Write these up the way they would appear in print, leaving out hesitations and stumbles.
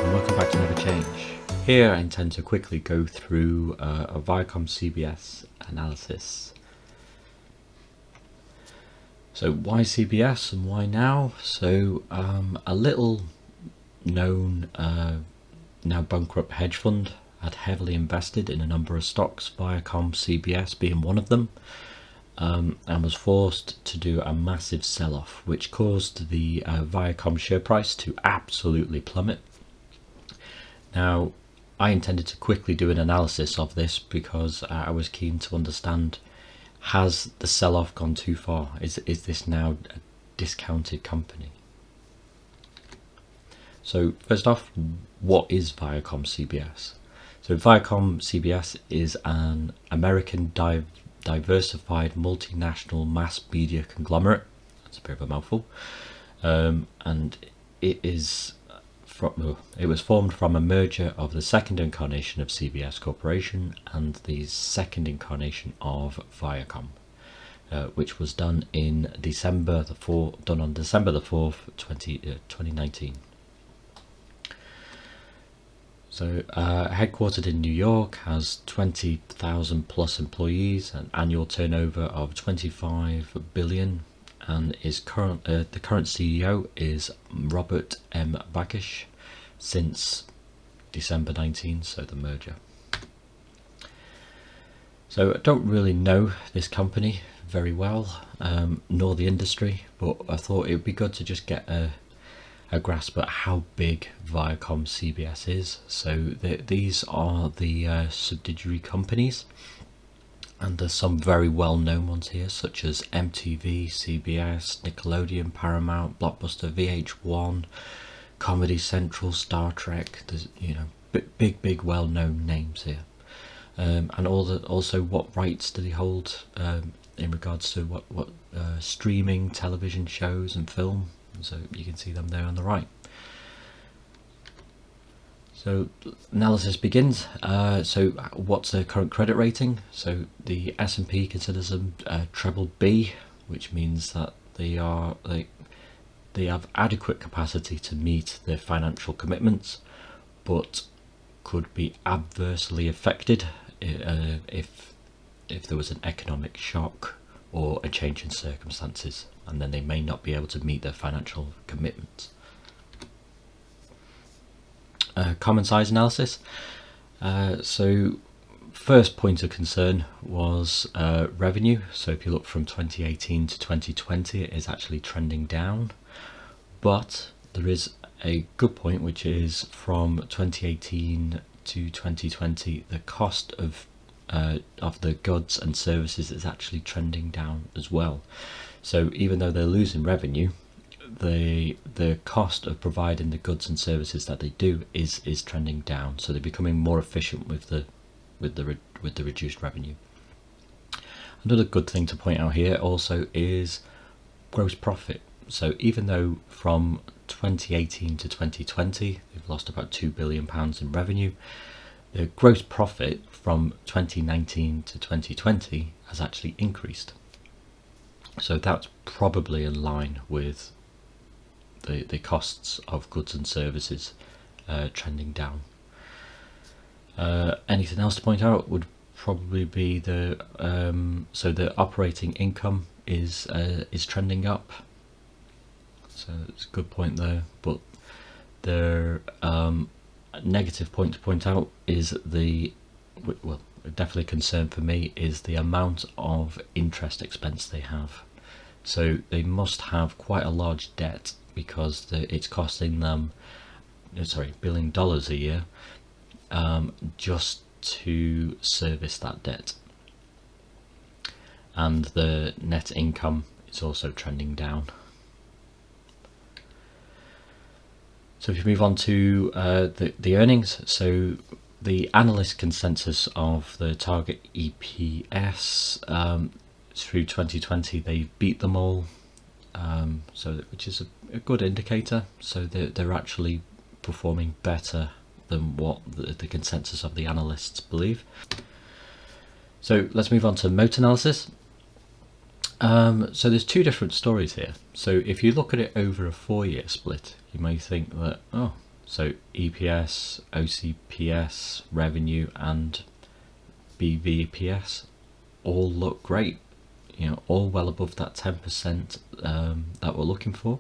and welcome back to Never Change. Here I intend to quickly go through a VIACOMCBS analysis. So why CBS and why now? So a little known now bankrupt hedge fund had heavily invested in a number of stocks, VIACOMCBS being one of them, and was forced to do a massive sell-off, which caused the Viacom share price to absolutely plummet. Now, I intended to quickly do an analysis of this because I was keen to understand, has the sell-off gone too far? Is this now a discounted company? So first off, what is VIACOMCBS? So VIACOMCBS is an American diversified multinational mass media conglomerate. That's a bit of a mouthful. And it was formed from a merger of the second incarnation of CBS Corporation and the second incarnation of Viacom, which was done on December the 4th, 2019. So headquartered in New York, has 20,000 plus employees, an annual turnover of 25 billion, and the current CEO is Robert M. Bakish since December 19, so the merger. So I don't really know this company very well, nor the industry, but I thought it would be good to just get a grasp at how big VIACOMCBS is. So these are the subsidiary companies, and there's some very well-known ones here, such as MTV, CBS, Nickelodeon, Paramount, Blockbuster, VH1, Comedy Central, Star Trek. There's big well-known names here, and also what rights do they hold in regards to what streaming television shows and film. So you can see them there on the right. So analysis begins. So what's their current credit rating? So the S&P considers them treble B, which means that they have adequate capacity to meet their financial commitments, but could be adversely affected if there was an economic shock or a change in circumstances, and then they may not be able to meet their financial commitments. Common size analysis. So first point of concern was revenue. So if you look from 2018 to 2020, it is actually trending down, but there is a good point, which is from 2018 to 2020, the cost of the goods and services is actually trending down as well. So even though they're losing revenue, the cost of providing the goods and services that they do is trending down. So they're becoming more efficient with the reduced revenue. Another good thing to point out here also is gross profit. So even though from 2018 to 2020 they've lost about £2 billion in revenue, the gross profit from 2019 to 2020 has actually increased. So that's probably in line with the costs of goods and services trending down. Anything else to point out would probably be the operating income is trending up. So it's a good point there, but the negative point to point out is definitely a concern for me is the amount of interest expense they have. So they must have quite a large debt because it's costing them $1 billion a year just to service that debt, and the net income is also trending down. So if you move on to the earnings, so the analyst consensus of the target EPS through 2020, they beat them all, which is a good indicator. So they're actually performing better than what the consensus of the analysts believe. So let's move on to Moat analysis. So there's two different stories here. So if you look at it over a 4-year split, you may think that, So EPS, OCPS, revenue and BVPS all look great, all well above that 10% that we're looking for.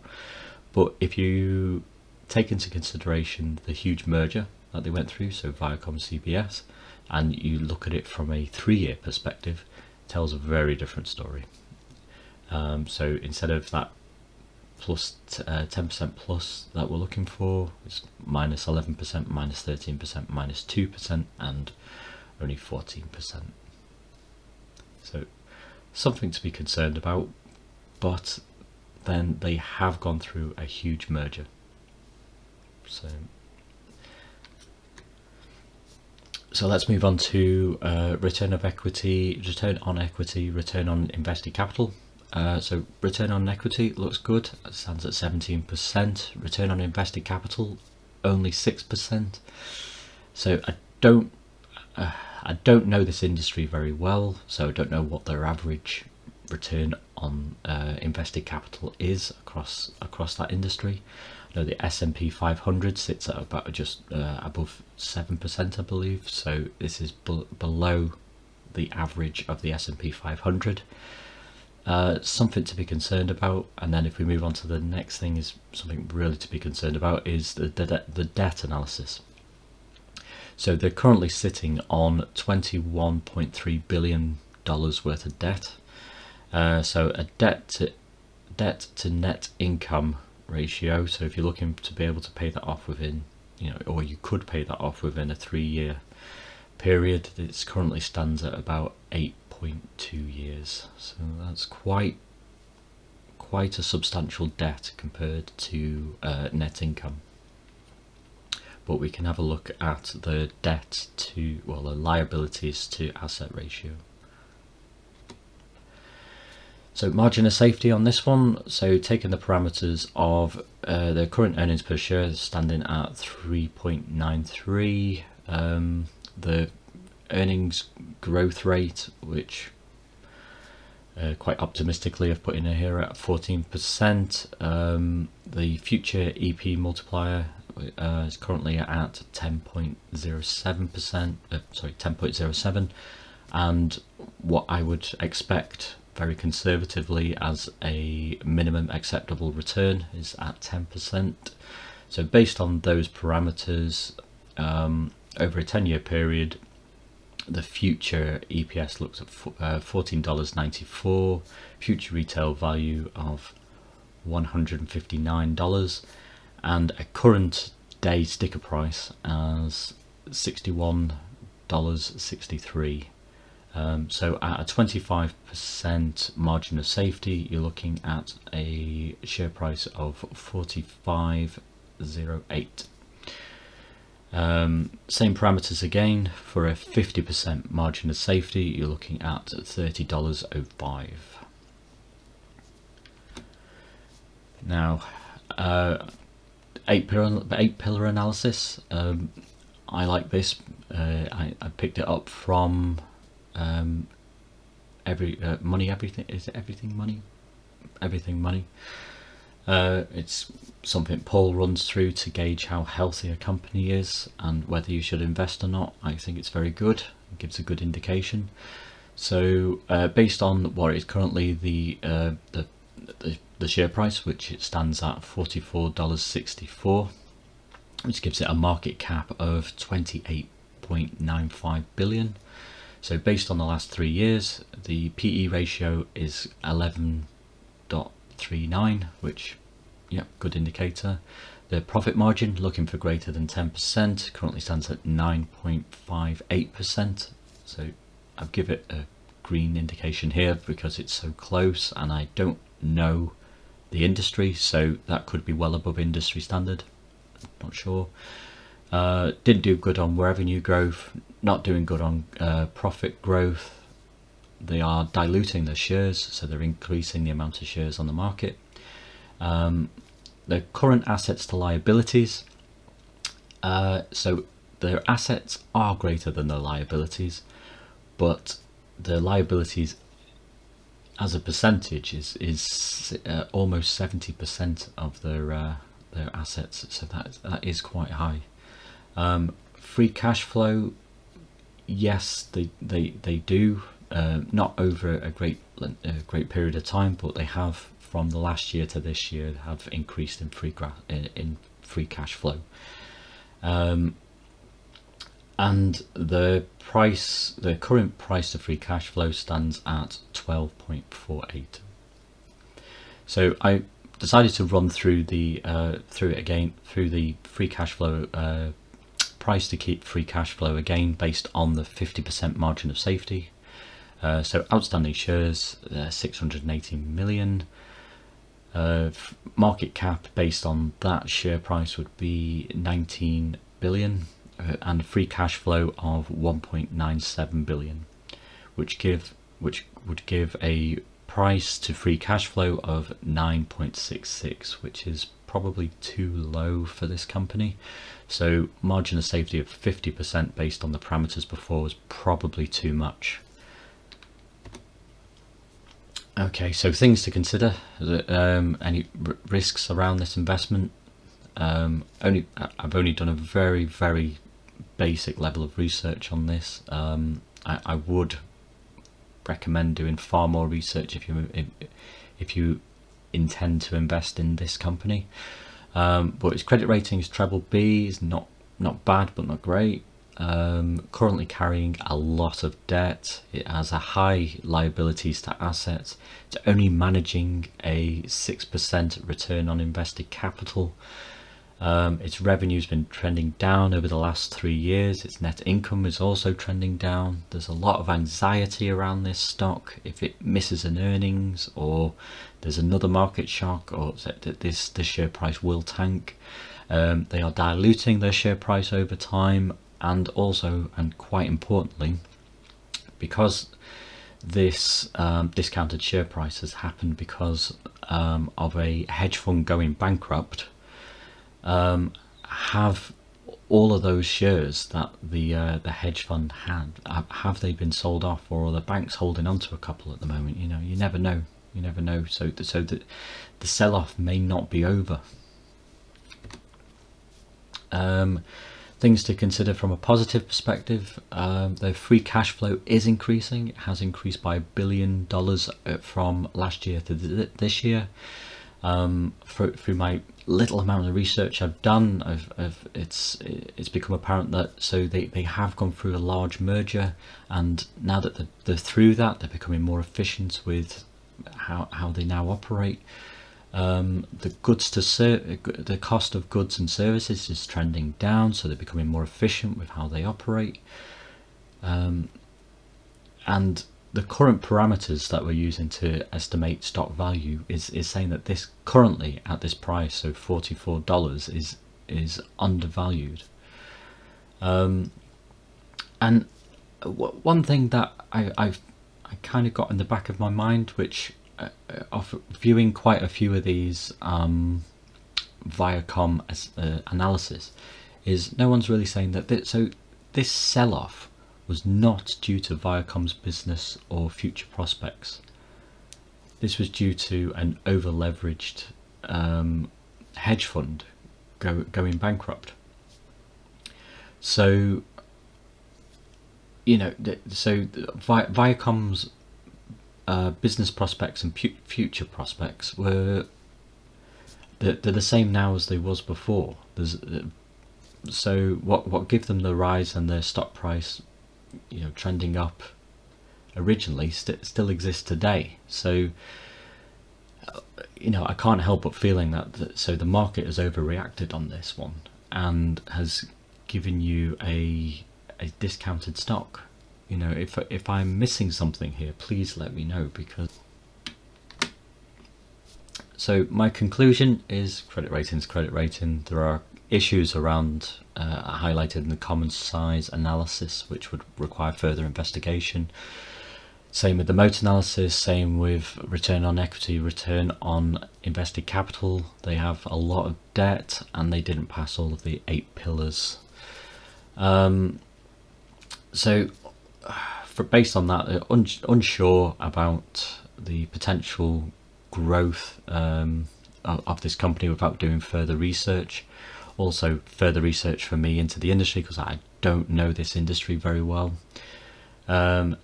But if you take into consideration the huge merger that they went through, so ViacomCBS, and you look at it from a 3-year perspective, it tells a very different story. So instead of that plus 10% plus that we're looking for, it's minus 11%, minus 13%, minus 2%, and only 14%. So something to be concerned about, but then they have gone through a huge merger. So let's move on to return on equity, return on invested capital. So return on equity looks good, it stands at 17%. Return on invested capital only 6%. So I don't know this industry very well, so I don't know what their average return on invested capital is across that industry. I know the S&P 500 sits at about just above 7%, I believe. So this is below the average of the S&P 500. Something to be concerned about. And then if we move on to the next thing, is something really to be concerned about, is the debt analysis. So they're currently sitting on $21.3 billion worth of debt. So a debt to net income ratio. So if you're looking to be able to pay that off within, or you could pay that off within a 3-year period, it currently stands at about 8.2 years. So that's quite a substantial debt compared to net income. But we can have a look at the the liabilities to asset ratio. So margin of safety on this one, so taking the parameters of the current earnings per share standing at 3.93, the earnings growth rate, which quite optimistically I've put in here at 14%, the future EP multiplier is currently at 10.07%, 10.07, and what I would expect very conservatively as a minimum acceptable return is at 10%. So based on those parameters, over a 10-year period, the future EPS looks at $14.94, future retail value of $159, and a current day sticker price as $61.63. So at a 25% margin of safety, you're looking at a share price of 45.08. Same parameters again. For a 50% margin of safety, you're looking at $30.05. Now, 8-pillar analysis. I like this. I picked it up from Everything Money. It's something Paul runs through to gauge how healthy a company is and whether you should invest or not. I think it's very good. It gives a good indication. So based on what is currently the share price, which it stands at $44.64, which gives it a market cap of 28.95 billion. So based on the last 3 years, the PE ratio is 11.39, which, good indicator. The profit margin, looking for greater than 10%, currently stands at 9.58%. So I've given it a green indication here because it's so close, and I don't know the industry, so that could be well above industry standard. Not sure. Didn't do good on revenue growth, not doing good on profit growth. They are diluting their shares, so they're increasing the amount of shares on the market. The current assets to liabilities, so their assets are greater than their liabilities, but the liabilities as a percentage is almost 70% of their their assets, so that is quite high. Free cash flow, yes, they do, not over a great period of time, but they have, from the last year to this year, have increased in free cash flow. And the current price of free cash flow stands at 12.48. So I decided to run through the free cash flow price to keep free cash flow again, based on the 50% margin of safety. So outstanding shares, 680 million. Market cap based on that share price would be 19 billion, and free cash flow of 1.97 billion, which would give a price to free cash flow of 9.66, which is probably too low for this company. So margin of safety of 50% based on the parameters before was probably too much. Okay, so things to consider. Any risks around this investment? I've only done a very, very basic level of research on this. I would recommend doing far more research if you intend to invest in this company. But its credit rating is BBB, is not bad but not great. Currently carrying a lot of debt. It has a high liabilities to assets. It's only managing a 6% return on invested capital. Its revenue's been trending down over the last 3 years. Its net income is also trending down. There's a lot of anxiety around this stock. If it misses an earnings, or there's another market shock, or the share price will tank. They are diluting their share price over time, and also, and quite importantly, because this discounted share price has happened because of a hedge fund going bankrupt. Have all of those shares that the hedge fund had, have they been sold off, or are the banks holding on to a couple at the moment? You never know. So the sell-off may not be over. Things to consider from a positive perspective: the free cash flow is increasing. It has increased by $1 billion from last year to this year. Through my little amount of research I've done, it's become apparent that they have gone through a large merger, and now that they're through that, they're becoming more efficient with how they now operate. The cost of goods and services is trending down, so they're becoming more efficient with how they operate. And the current parameters that we're using to estimate stock value is saying that this currently at this price, so $44, is undervalued. And one thing that I kind of got in the back of my mind, which of viewing quite a few of these Viacom analysis, is no one's really saying that this sell-off was not due to Viacom's business or future prospects. This was due to an over-leveraged hedge fund going bankrupt. So Viacom's business prospects and future prospects they're the same now as they was before. So what gave them the rise and their stock price, trending up originally, still exists today. So I can't help but feeling that the market has overreacted on this one and has given you a discounted stock. If I'm missing something here, please let me know, because so my conclusion is credit rating. There are issues around highlighted in the common size analysis, which would require further investigation. Same with the Moat analysis, same with return on equity, return on invested capital. They have a lot of debt and they didn't pass all of the 8 pillars. Based on that, unsure about the potential growth of of this company without doing further research. Also further research for me into the industry, because I don't know this industry very well. And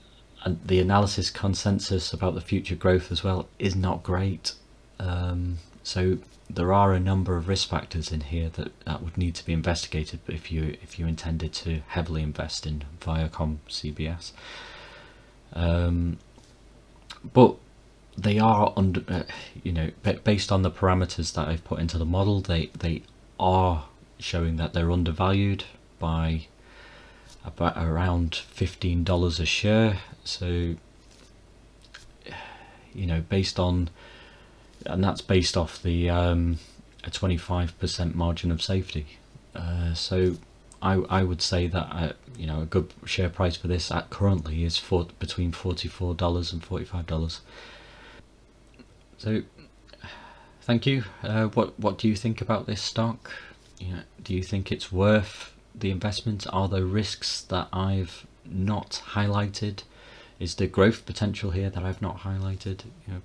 the analysis consensus about the future growth as well is not great. So there are a number of risk factors in here that would need to be investigated if you intended to heavily invest in ViacomCBS. But they are under, based on the parameters that I've put into the model, they are showing that they're undervalued by about around $15 a share. So, based on, and that's based off the a 25% margin of safety. So I would say that a good share price for this currently is between $44 and $45. So thank you. What do you think about this stock? Do you think it's worth the investment? Are there risks that I've not highlighted? Is there growth potential here that I've not highlighted?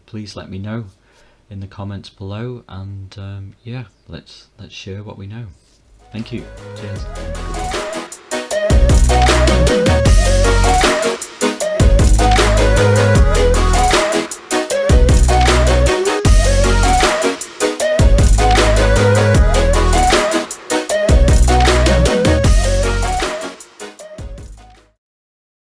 Please let me know in the comments below, and let's share what we know. Thank you. Cheers.